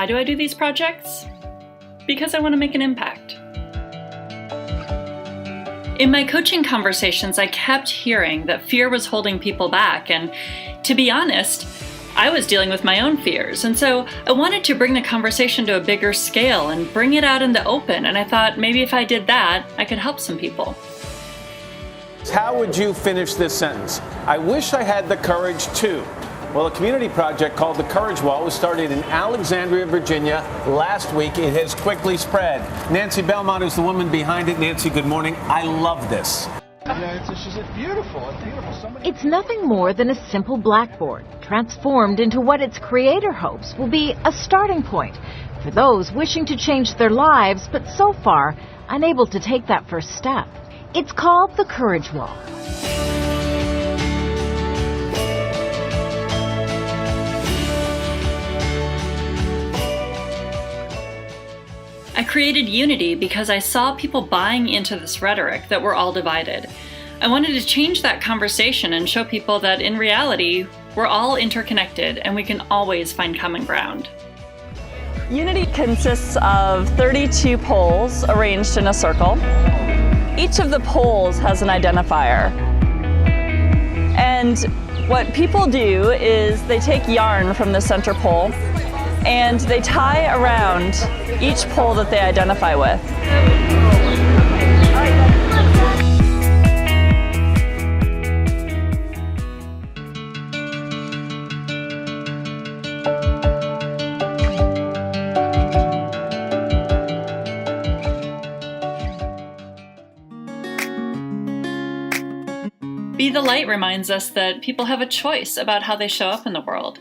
why do I do these projects? Because I want to make an impact. In my coaching conversations, I kept hearing that fear was holding people back, and to be honest, I was dealing with my own fears, and so I wanted to bring the conversation to a bigger scale and bring it out in the open, and I thought maybe if I did that, I could help some people. How would you finish this sentence? I wish I had the courage to. Well, a community project called the Courage Wall was started in Alexandria, Virginia last week. It has quickly spread. Nancy Belmont is the woman behind it. Nancy, good morning. I love this. It's beautiful. It's beautiful. It's nothing more than a simple blackboard, transformed into what its creator hopes will be a starting point for those wishing to change their lives, but so far unable to take that first step. It's called the Courage Wall. I created Unity because I saw people buying into this rhetoric that we're all divided. I wanted to change that conversation and show people that in reality, we're all interconnected and we can always find common ground. Unity consists of 32 poles arranged in a circle. Each of the poles has an identifier. And what people do is they take yarn from the center pole and they tie around each pole that they identify with. Be the Light reminds us that people have a choice about how they show up in the world,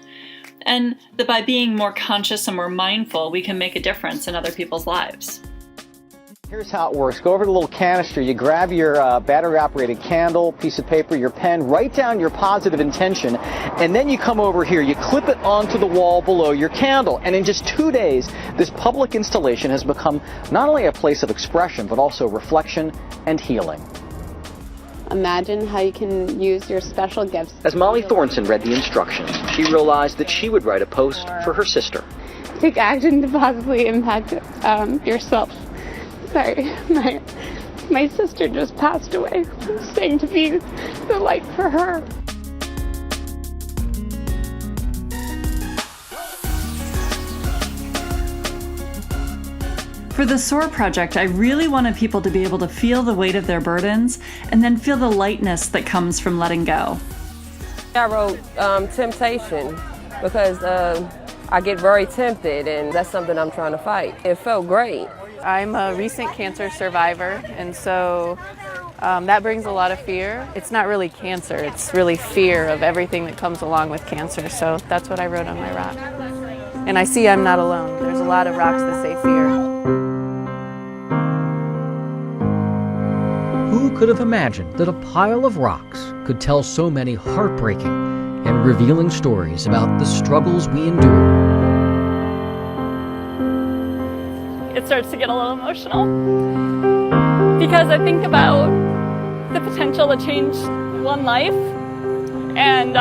and that by being more conscious and more mindful, we can make a difference in other people's lives. Here's how it works. Go over to the little canister, you grab your battery-operated candle, piece of paper, your pen, write down your positive intention, and then you come over here, you clip it onto the wall below your candle. And in just 2 days, this public installation has become not only a place of expression, but also reflection and healing. Imagine how you can use your special gifts. As Molly Thornton read the instructions, she realized that she would write a post for her sister. Take action to positively impact yourself. Sorry, my sister just passed away. Saying to be the light for her. For the SOAR project, I really wanted people to be able to feel the weight of their burdens and then feel the lightness that comes from letting go. I wrote temptation because I get very tempted, and that's something I'm trying to fight. It felt great. I'm a recent cancer survivor, and so that brings a lot of fear. It's not really cancer, it's really fear of everything that comes along with cancer, so that's what I wrote on my rock. And I see I'm not alone. There's a lot of rocks that say fear. Who could have imagined that a pile of rocks could tell so many heartbreaking and revealing stories about the struggles we endure? It starts to get a little emotional because I think about the potential to change one life, and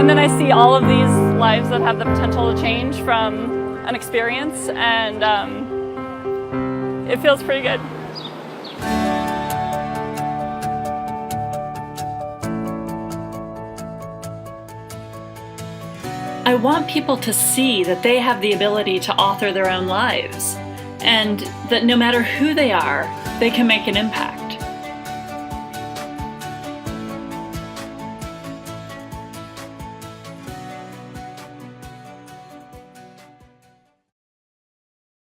then I see all of these lives that have the potential to change from an experience, and it feels pretty good. I want people to see that they have the ability to author their own lives, and that no matter who they are, they can make an impact.